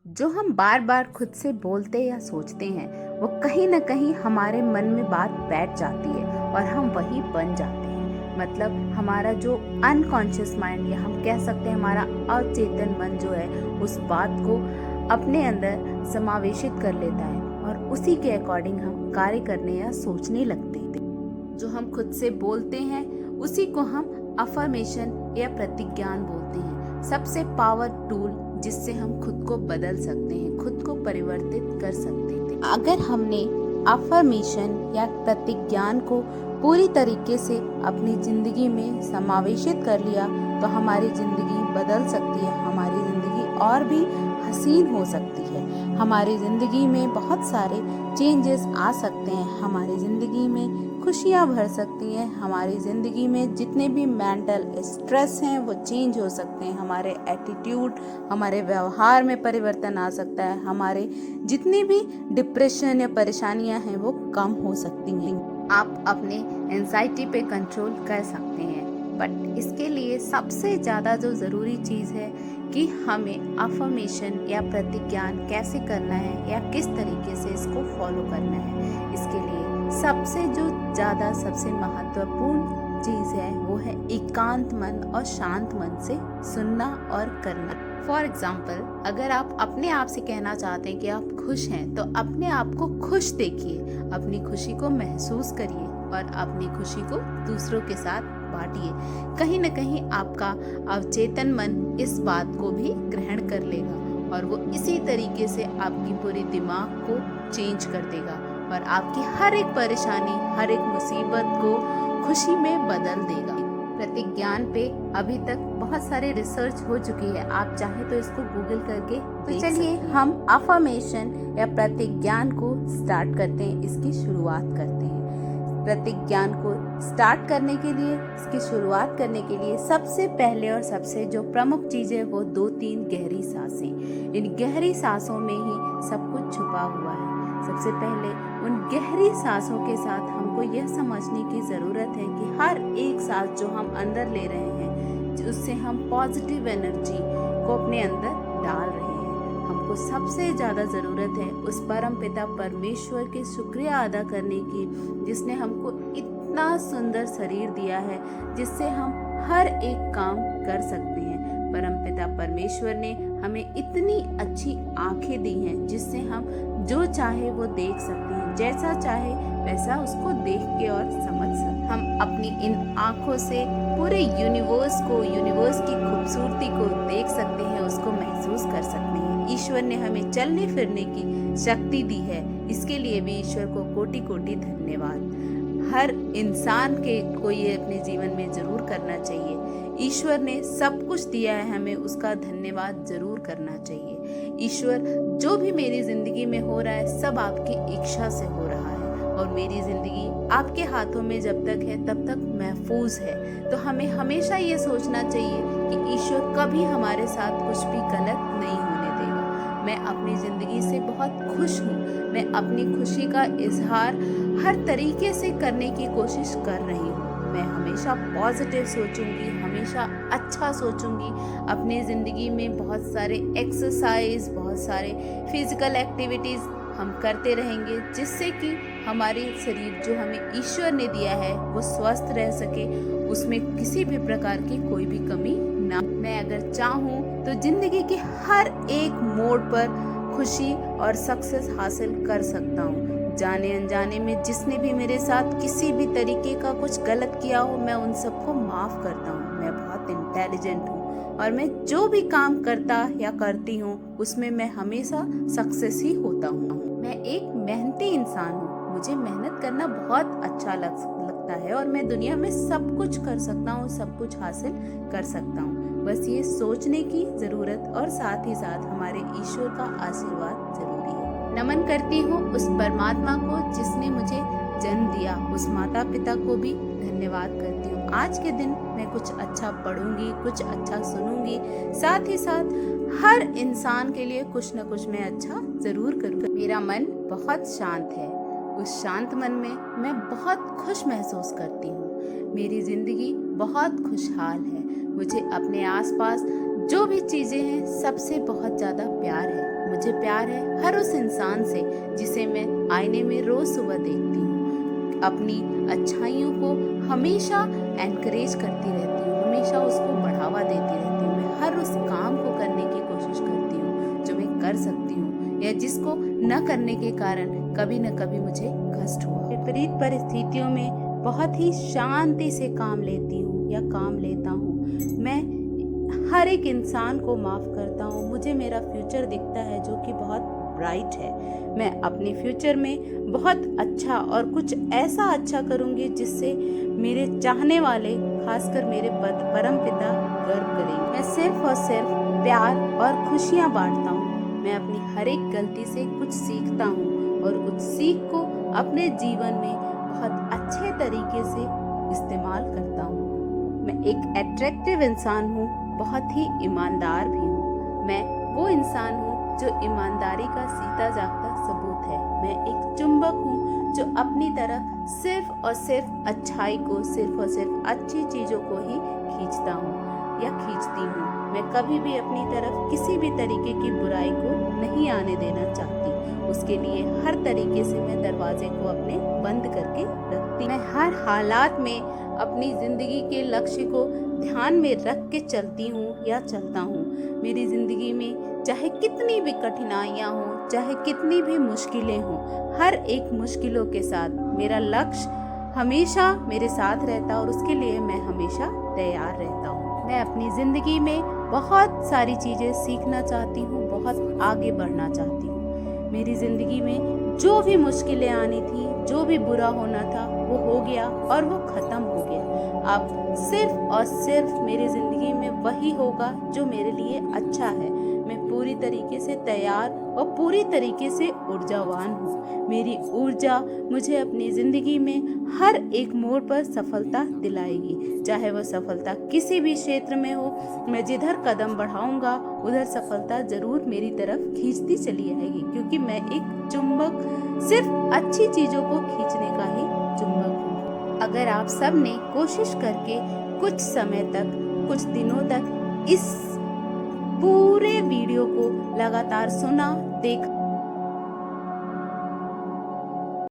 जो हम बार बार खुद से बोलते या सोचते हैं वो कहीं ना कहीं हमारे मन में बात बैठ जाती है और हम वही बन जाते हैं। मतलब हमारा जो अनकॉन्शियस माइंड या हम कह सकते हैं हमारा अचेतन मन जो है उस बात को अपने अंदर समावेशित कर लेता है और उसी के अकॉर्डिंग हम कार्य करने या सोचने लगते हैं। जो हम खुद से बोलते हैं उसी को हम अफर्मेशन या प्रतिज्ञान बोलते हैं। सबसे पावर टूल जिससे हम खुद को बदल सकते हैं, खुद को परिवर्तित कर सकते हैं। अगर हमने अफर्मेशन या प्रतिज्ञान को पूरी तरीके से अपनी जिंदगी में समावेशित कर लिया तो हमारी जिंदगी बदल सकती है, हमारी जिंदगी और भी हसीन हो सकती है, हमारी ज़िंदगी में बहुत सारे चेंजेस आ सकते हैं, हमारी ज़िंदगी में खुशियाँ भर सकती हैं, हमारी ज़िंदगी में जितने भी मेंटल स्ट्रेस हैं वो चेंज हो सकते हैं, हमारे एटीट्यूड, हमारे व्यवहार में परिवर्तन आ सकता है, हमारे जितने भी डिप्रेशन या परेशानियाँ हैं वो कम हो सकती हैं। आप अपने एंजाइटी पे कंट्रोल कर सकते हैं, बट इसके लिए सबसे ज़्यादा जो ज़रूरी चीज़ है कि हमें अफर्मेशन या प्रतिज्ञान कैसे करना है या किस तरीके से इसको फॉलो करना है। इसके लिए सबसे जो ज़्यादा सबसे महत्वपूर्ण चीज़ है वो है एकांत मन और शांत मन से सुनना और करना। फॉर एग्जाम्पल, अगर आप अपने आप से कहना चाहते हैं कि आप खुश हैं तो अपने आप को खुश देखिए, अपनी खुशी को महसूस करिए और अपनी खुशी को दूसरों के साथ बांटिए। कहीं न कहीं आपका अवचेतन मन इस बात को भी ग्रहण कर लेगा और वो इसी तरीके से आपकी पूरी दिमाग को चेंज कर देगा और आपकी हर एक परेशानी, हर एक मुसीबत को खुशी में बदल देगा। प्रतिज्ञान पे अभी तक बहुत सारे रिसर्च हो चुकी है, आप चाहे तो इसको गूगल करके तो चलिए हम अफर्मेशन या प्रतिज्ञान को स्टार्ट करते हैं, इसकी शुरुआत करते हैं। प्रतिज्ञान को स्टार्ट करने के लिए, इसकी शुरुआत करने के लिए सबसे पहले और सबसे जो प्रमुख चीज़ है वो 2-3 गहरी सांसें। इन गहरी सांसों में ही सब कुछ छुपा हुआ है। सबसे पहले उन गहरी सांसों के साथ हमको यह समझने की ज़रूरत है कि हर एक सांस जो हम अंदर ले रहे हैं उससे हम पॉजिटिव एनर्जी को अपने अंदर डाल रहे हैं। हमको सबसे ज़्यादा ज़रूरत है उस परम पिता परमेश्वर के शुक्रिया अदा करने की जिसने हमको इतना सुंदर शरीर दिया है जिससे हम हर एक काम कर सकते हैं। परम पिता परमेश्वर ने हमें इतनी अच्छी आंखें दी हैं जिससे हम जो चाहे वो देख सकते हैं, जैसा चाहे वैसा उसको देख के और समझ सकते। हम अपनी इन आंखों से पूरे यूनिवर्स को, यूनिवर्स की खूबसूरती को देख सकते हैं, उसको महसूस कर सकते हैं। ईश्वर ने हमें चलने फिरने की शक्ति दी है, इसके लिए भी ईश्वर को कोटि कोटि धन्यवाद। हर इंसान को ये अपने जीवन में जरूर करना चाहिए। ईश्वर ने सब कुछ दिया है हमें, उसका धन्यवाद जरूर करना चाहिए। ईश्वर, जो भी मेरी जिंदगी में हो रहा है सब आपकी इच्छा से हो रहा है और मेरी जिंदगी आपके हाथों में जब तक है तब तक महफूज है। तो हमें हमेशा ये सोचना चाहिए कि ईश्वर कभी हमारे साथ कुछ भी गलत नहीं होने देगा। मैं अपनी ज़िंदगी से बहुत खुश हूँ। मैं अपनी खुशी का इजहार हर तरीके से करने की कोशिश कर रही हूँ। मैं हमेशा पॉजिटिव सोचूंगी, हमेशा अच्छा सोचूंगी। अपनी ज़िंदगी में बहुत सारे एक्सरसाइज, बहुत सारे फिजिकल एक्टिविटीज़ हम करते रहेंगे जिससे कि हमारे शरीर जो हमें ईश्वर ने दिया है वो स्वस्थ रह सके, उसमें किसी भी प्रकार की कोई भी कमी ना। मैं अगर चाहूँ तो जिंदगी के हर एक मोड़ पर खुशी और सक्सेस हासिल कर सकता हूँ। जाने अनजाने में जिसने भी मेरे साथ किसी भी तरीके का कुछ गलत किया हो मैं उन सबको माफ़ करता हूँ। मैं बहुत इंटेलिजेंट हूँ और मैं जो भी काम करता या करती हूँ उसमें मैं हमेशा सक्सेस ही होता हूँ। मैं एक मेहनती इंसान हूँ, मुझे मेहनत करना बहुत अच्छा लगता है और मैं दुनिया में सब कुछ कर सकता हूँ, सब कुछ हासिल कर सकता हूँ। बस ये सोचने की ज़रूरत और साथ ही साथ हमारे ईश्वर का आशीर्वाद ज़रूरी है। नमन करती हूँ उस परमात्मा को जिसने मुझे जन्म दिया, उस माता पिता को भी धन्यवाद करती हूँ। आज के दिन मैं कुछ अच्छा पढ़ूंगी, कुछ अच्छा सुनूंगी, साथ ही साथ हर इंसान के लिए कुछ न कुछ मैं अच्छा ज़रूर करूँगी। मेरा मन बहुत शांत है, उस शांत मन में मैं बहुत खुश महसूस करती हूँ। मेरी ज़िंदगी बहुत खुशहाल है। मुझे अपने आसपास जो भी चीज़ें हैं सबसे बहुत ज़्यादा प्यार है। मुझे मुझे प्यार है हर उस इंसान से जिसे मैं आईने में रोज सुबह देखती हूँ। अपनी अच्छाइयों को हमेशा एनकरेज करती रहती हूँ, हमेशा उसको बढ़ावा देती रहती हूँ। मैं हर उस काम को करने की कोशिश करती हूँ जो मैं कर सकती हूँ या जिसको न करने के कारण कभी न कभी मुझे कष्ट हुआ। विपरीत परिस्थितियों में बहुत ही शांति से काम लेती हूँ या काम लेता हूँ। मैं हर एक इंसान को माफ़ करता हूँ। मुझे मेरा फ्यूचर दिखता है जो कि बहुत ब्राइट है। मैं अपने फ्यूचर में बहुत अच्छा और कुछ ऐसा अच्छा करूँगी जिससे मेरे चाहने वाले, खासकर मेरे परम पिता गर्व करेंगे। मैं सिर्फ और सिर्फ प्यार और खुशियाँ बांटता हूँ। मैं अपनी हर एक गलती से कुछ सीखता हूँ और उस सीख को अपने जीवन में बहुत अच्छे तरीके से इस्तेमाल करता हूँ। मैं एक अट्रैक्टिव इंसान हूँ, बहुत ही ईमानदार भी हूँ। मैं वो इंसान हूँ जो ईमानदारी का सीधा जागता सबूत है। मैं एक चुंबक हूँ जो अपनी तरफ सिर्फ और सिर्फ अच्छाई को, सिर्फ और सिर्फ अच्छी चीज़ों को ही खींचता हूँ या खींचती हूँ। मैं कभी भी अपनी तरफ किसी भी तरीके की बुराई को नहीं आने देना चाहती। उसके लिए हर तरीके से मैं दरवाजे को अपने बंद करके रखती। मैं हर हालात में अपनी ज़िंदगी के लक्ष्य को ध्यान में रख के चलती हूँ या चलता हूँ। मेरी ज़िंदगी में चाहे कितनी भी कठिनाइयाँ हों, चाहे कितनी भी मुश्किलें हों, हर एक मुश्किलों के साथ मेरा लक्ष्य हमेशा मेरे साथ रहता और उसके लिए मैं हमेशा तैयार रहता हूँ। मैं अपनी ज़िंदगी में बहुत सारी चीज़ें सीखना चाहती हूँ, बहुत आगे बढ़ना चाहती हूँ। मेरी ज़िंदगी में जो भी मुश्किलें आनी थी, जो भी बुरा होना था, वो हो गया और वो ख़त्म हो गया। अब सिर्फ और सिर्फ मेरी ज़िंदगी में वही होगा जो मेरे लिए अच्छा है। मैं पूरी तरीके से तैयार और पूरी तरीके से ऊर्जावान हूँ। मेरी ऊर्जा मुझे अपनी ज़िंदगी में हर एक मोड़ पर सफलता दिलाएगी। चाहे वह सफलता किसी भी क्षेत्र में हो, मैं जिधर कदम बढ़ाऊंगा उधर सफलता ज़रूर मेरी तरफ खींचती चली आएगी, क्योंकि मैं एक चुंबक, सिर्फ अच्छी चीज़ों को खींचने का ही चुंबक हूँ। अगर आप सब ने कोशिश करके कुछ समय तक, कुछ दिनों तक इस पूरे वीडियो को लगातार सुना, देखा